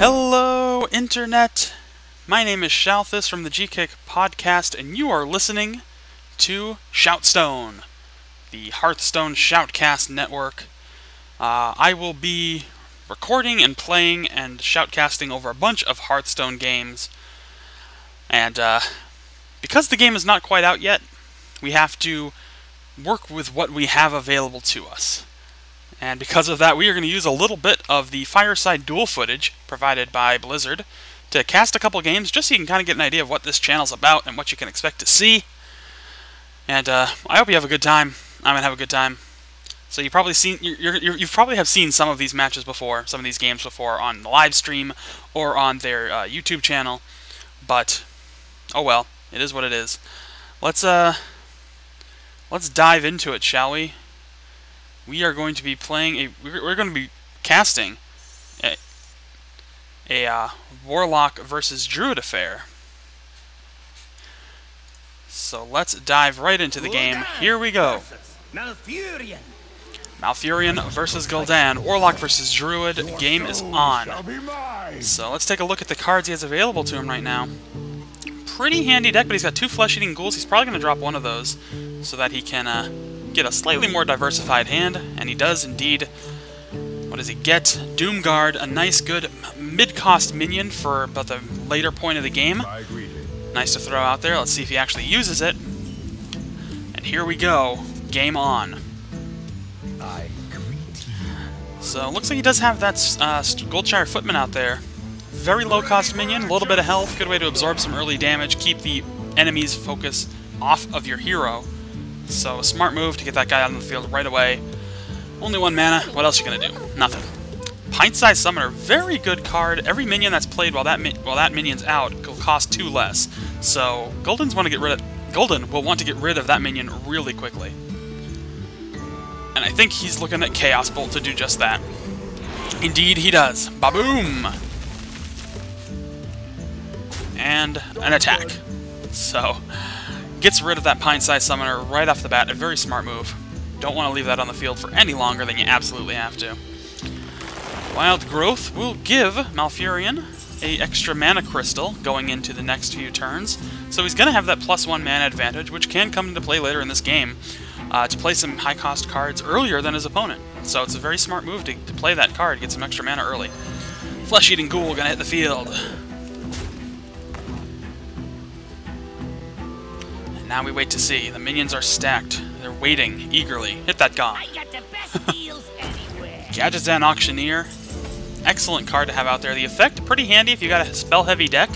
Hello, Internet! My name is Shalthis from the GKick Podcast, and you are listening to ShoutStone, the Hearthstone Shoutcast network. I will be recording and playing and shoutcasting over a bunch of Hearthstone games, and because the game is not quite out yet, we have to work with what we have available to us. And because of that, we are going to use a little bit of the Fireside Duel footage provided by Blizzard to cast a couple games, just so you can kind of get an idea of what this channel's about and what you can expect to see. And I hope you have a good time. I'm gonna have a good time. So you've probably seen have seen some of these matches before, some of these games before on the live stream or on their YouTube channel. But oh well, it is what it is. Let's dive into it, shall we? We are going to be playing we're going to be casting a Warlock versus Druid affair. So let's dive right into the game. Here we go. Malfurion versus Gul'dan. Warlock versus Druid. Game is on. So let's take a look at the cards he has available to him right now. Pretty handy deck, but he's got two flesh-eating ghouls. He's probably going to drop one of those so that he can get a slightly more diversified hand, and he does indeed. What does he get? Doomguard, a nice good mid-cost minion for about the later point of the game. Nice to throw out there. Let's see if he actually uses it. And here we go. Game on. So it looks like he does have that Goldshire Footman out there. Very low-cost minion, a little bit of health, good way to absorb some early damage, keep the enemy's focus off of your hero. So a smart move to get that guy out on the field right away. Only one mana, what else are you going to do? Nothing. Pint-sized Summoner, very good card. Every minion that's played while that minion's out will cost 2 less. So Gul'dan will want to get rid of that minion really quickly. And I think he's looking at Chaos Bolt to do just that. Indeed he does. Ba-boom! And an attack. So gets rid of that Pint-sized Summoner right off the bat. A very smart move. Don't want to leave that on the field for any longer than you absolutely have to. Wild Growth will give Malfurion an extra mana crystal going into the next few turns. So he's going to have that +1 mana advantage, which can come into play later in this game to play some high-cost cards earlier than his opponent. So it's a very smart move to play that card, get some extra mana early. Flesh-Eating Ghoul going to hit the field. Now we wait to see. The minions are stacked. They're waiting eagerly. Hit that gong. Gul'dan Auctioneer. Excellent card to have out there. The effect, pretty handy if you got a spell-heavy deck.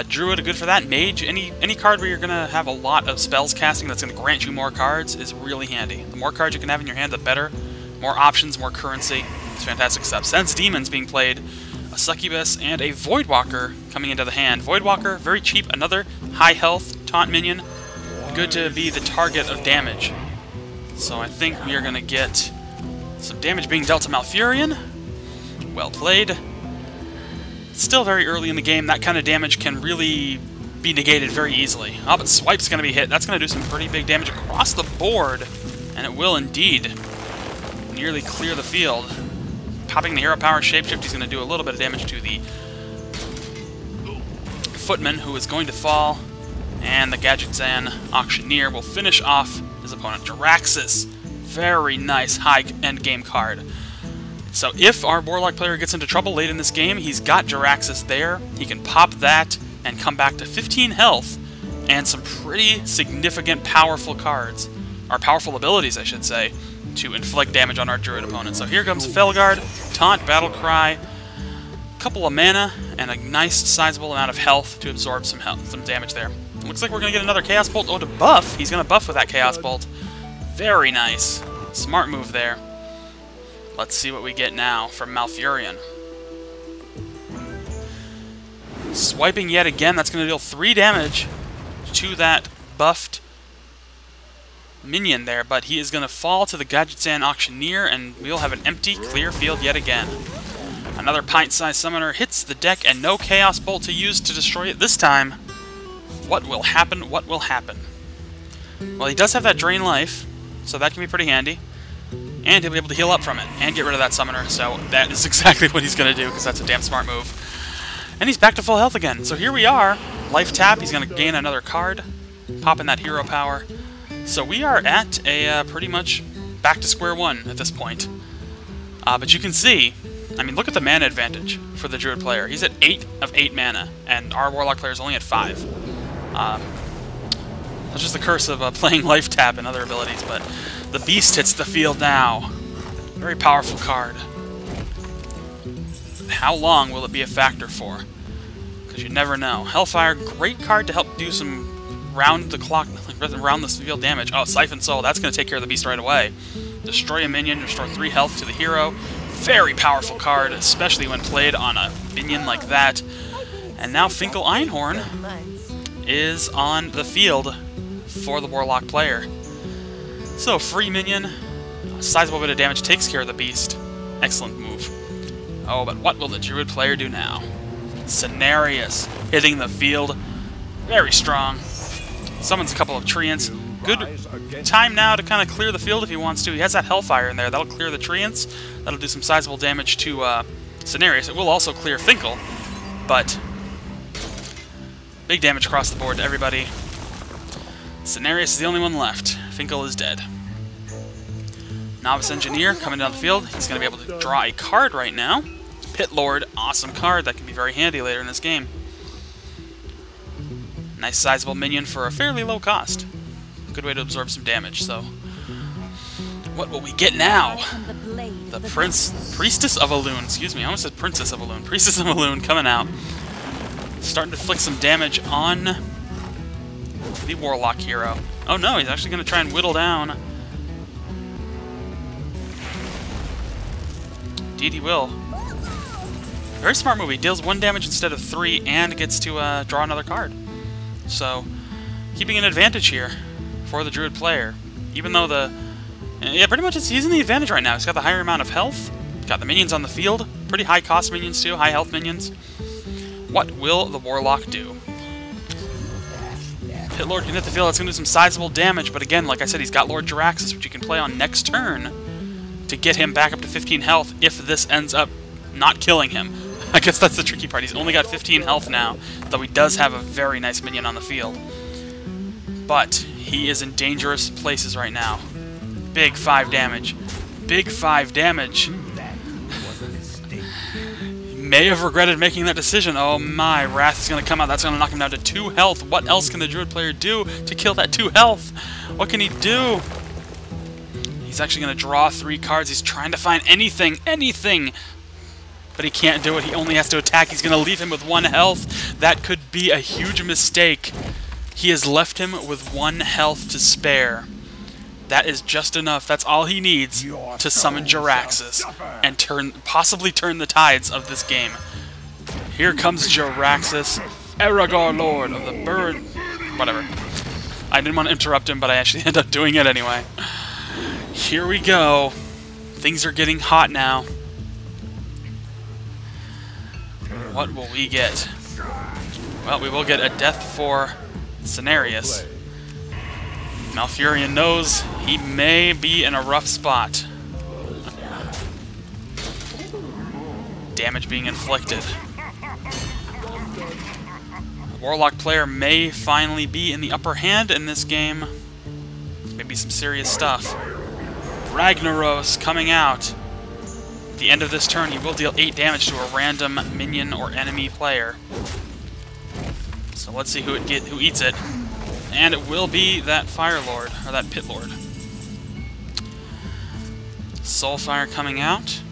Druid, good for that. Mage, any card where you're going to have a lot of spells casting that's going to grant you more cards is really handy. The more cards you can have in your hand, the better. More options, more currency. It's fantastic stuff. Sense Demons being played. A Succubus and a Voidwalker coming into the hand. Voidwalker, very cheap. Another high-health taunt minion. Good to be the target of damage. So I think we are going to get some damage being dealt to Malfurion. Well played. Still very early in the game. That kind of damage can really be negated very easily. Oh, but Swipe's going to be hit. That's going to do some pretty big damage across the board. And it will indeed nearly clear the field. Popping the Hero Power Shapeshift, he's going to do a little bit of damage to the Footman, who is going to fall. And the Gul'dan Auctioneer will finish off his opponent. Jaraxxus. Very nice high-end game card. So if our Warlock player gets into trouble late in this game, he's got Jaraxxus there. He can pop that and come back to 15 health and some pretty significant powerful cards. Or powerful abilities, I should say, to inflict damage on our Druid opponent. So here comes Felguard, Taunt, Battle Cry, couple of mana, and a nice sizable amount of health to absorb some damage there. Looks like we're going to get another Chaos Bolt. Oh, to buff. He's going to buff with that Chaos Bolt. Very nice. Smart move there. Let's see what we get now from Malfurion. Swiping yet again. That's going to deal 3 damage to that buffed minion there. But he is going to fall to the Gul'dan Auctioneer, and we'll have an empty, clear field yet again. Another Pint-sized Summoner hits the deck, and no Chaos Bolt to use to destroy it this time. What will happen? What will happen? Well, he does have that Drain Life, so that can be pretty handy. And and he'll be able to heal up from it, and get rid of that summoner, so that is exactly what he's going to do, because that's a damn smart move. And he's back to full health again, so here we are. Life tap, he's going to gain another card, pop in that hero power. So we are at a pretty much back to square one at this point. But you can see, I mean, look at the mana advantage for the Druid player. He's at 8 of 8 mana, and our Warlock player is only at 5. That's just the curse of playing Life Tap and other abilities, but the Beast hits the field now. Very powerful card. How long will it be a factor for? Because you never know. Hellfire, great card to help do some round-the-clock, round-the-field damage. Oh, Siphon Soul, that's going to take care of the Beast right away. Destroy a minion, restore 3 health to the hero. Very powerful card, especially when played on a minion like that. And now Finkel Einhorn is on the field for the Warlock player. So, free minion, a sizable bit of damage, takes care of the Beast. Excellent move. Oh, but what will the Druid player do now? Cenarius hitting the field. Very strong. Summons a couple of Treants. Good time now to kind of clear the field if he wants to. He has that Hellfire in there. That'll clear the Treants. That'll do some sizable damage to Cenarius. It will also clear Finkel, but big damage across the board to everybody. Cenarius is the only one left. Finkel is dead. Novice Engineer coming down the field. He's going to be able to draw a card right now. Pit Lord, awesome card. That can be very handy later in this game. Nice sizable minion for a fairly low cost. Good way to absorb some damage, so... What will we get now? The Priestess of Elune. Excuse me, I almost said Princess of Elune. Priestess of Elune coming out. Starting to flick some damage on the Warlock hero. Oh no, he's actually going to try and whittle down. Indeed he will. Very smart move. He deals 1 damage instead of 3 and gets to draw another card. So, keeping an advantage here for the Druid player. Even though the... Yeah, pretty much he's in the advantage right now. He's got the higher amount of health. Got the minions on the field. Pretty high cost minions too. High health minions. What will the Warlock do? Pit Lord can hit the field. That's going to do some sizable damage. But again, like I said, he's got Lord Jaraxxus, which you can play on next turn to get him back up to 15 health if this ends up not killing him. I guess that's the tricky part. He's only got 15 health now, though he does have a very nice minion on the field. But he is in dangerous places right now. Big 5 damage. Big 5 damage. May have regretted making that decision. Oh my, Wrath is going to come out. That's going to knock him down to 2 health. What else can the Druid player do to kill that 2 health? What can he do? He's actually going to draw 3 cards. He's trying to find anything. But he can't do it. He only has to attack. He's going to leave him with 1 health. That could be a huge mistake. He has left him with 1 health to spare. That is just enough. That's all he needs to summon Jaraxxus and possibly turn the tides of this game. Here comes Jaraxxus, Aragorn Lord of the Bird... Whatever. I didn't want to interrupt him, but I actually ended up doing it anyway. Here we go. Things are getting hot now. What will we get? Well, we will get a death for Cenarius. Malfurion knows he may be in a rough spot. Damage being inflicted. The Warlock player may finally be in the upper hand in this game. Maybe some serious stuff. Ragnaros coming out. At the end of this turn, he will deal 8 damage to a random minion or enemy player. So let's see who eats it. And it will be that Fire Lord, or that Pit Lord. Soulfire coming out.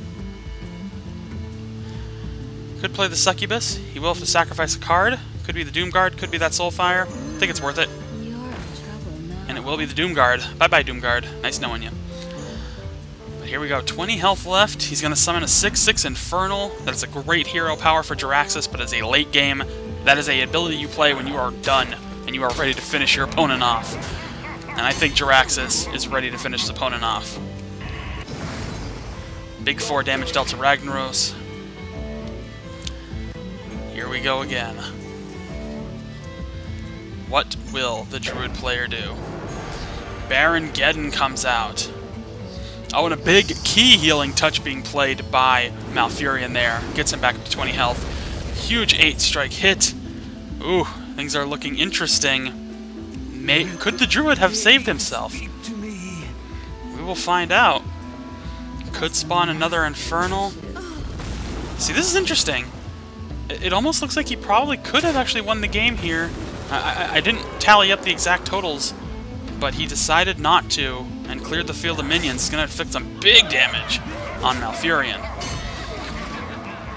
Could play the Succubus. He will have to sacrifice a card. Could be the Doomguard, could be that Soulfire. I think it's worth it. And it will be the Doomguard. Bye-bye, Doomguard. Nice knowing you. But here we go. 20 health left. He's going to summon a 6/6 Infernal. That's a great hero power for Jaraxxus, but as a late game, that is a ability you play when you are done and you are ready to finish your opponent off. And I think Jaraxxus is ready to finish his opponent off. Big 4 damage dealt to Ragnaros. Here we go again. What will the Druid player do? Baron Geddon comes out. Oh, and a big key healing touch being played by Malfurion there. Gets him back up to 20 health. Huge 8-strike hit. Ooh, things are looking interesting. Could the Druid have saved himself? We will find out. Could spawn another Infernal. See, this is interesting. It almost looks like he probably could have actually won the game here. I didn't tally up the exact totals, but he decided not to and cleared the field of minions. It's going to inflict some big damage on Malfurion.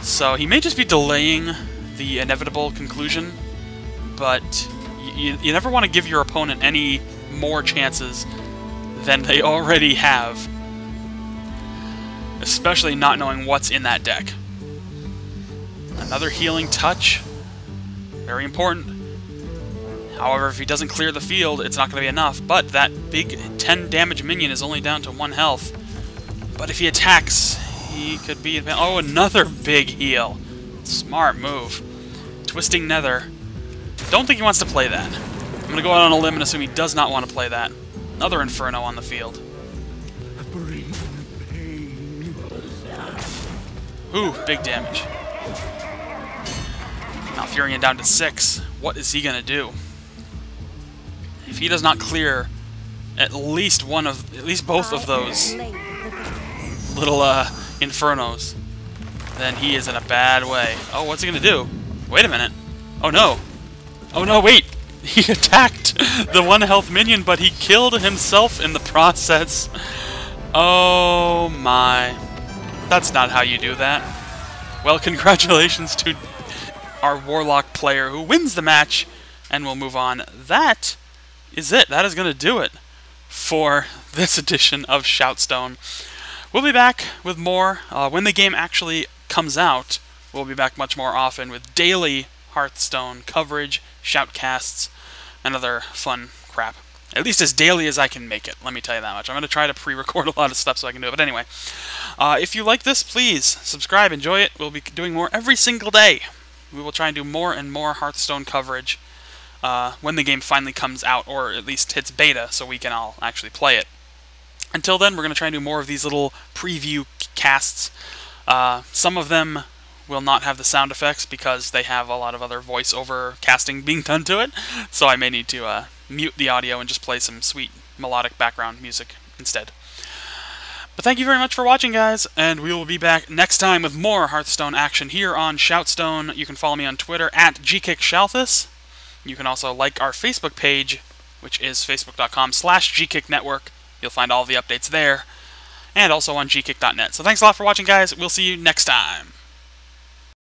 So he may just be delaying the inevitable conclusion, but you never want to give your opponent any more chances than they already have, especially not knowing what's in that deck. Another healing touch, very important. However, if he doesn't clear the field, it's not going to be enough, but that big 10 damage minion is only down to 1 health. But if he attacks, he could be... Oh, another big heal. Smart move. Twisting Nether. Don't think he wants to play that. I'm going to go out on a limb and assume he does not want to play that. Another Inferno on the field. Ooh, big damage. Malfurion down to 6. What is he going to do? If he does not clear at least both of those little Infernos, then he is in a bad way. Oh, what's he going to do? Wait a minute. Oh no. Oh no, wait! He attacked the 1 health minion, but he killed himself in the process. Oh my. That's not how you do that. Well, congratulations to our Warlock player who wins the match, and we'll move on. That is it. That is going to do it for this edition of ShoutStone. We'll be back with more when the game actually comes out. We'll be back much more often with daily Hearthstone coverage, shoutcasts, and other fun crap. At least as daily as I can make it, let me tell you that much. I'm going to try to pre-record a lot of stuff so I can do it. But anyway, if you like this, please subscribe, enjoy it. We'll be doing more every single day. We will try and do more and more Hearthstone coverage when the game finally comes out, or at least hits beta, so we can all actually play it. Until then, we're going to try and do more of these little preview casts. Some of them will not have the sound effects because they have a lot of other voiceover casting being done to it, so I may need to mute the audio and just play some sweet melodic background music instead. But thank you very much for watching, guys, and we will be back next time with more Hearthstone action here on ShoutStone. You can follow me on Twitter at GKick Shalthis. You can also like our Facebook page, which is facebook.com/GKick Network. You'll find all the updates there, and also on gkick.net. So thanks a lot for watching, guys. We'll see you next time.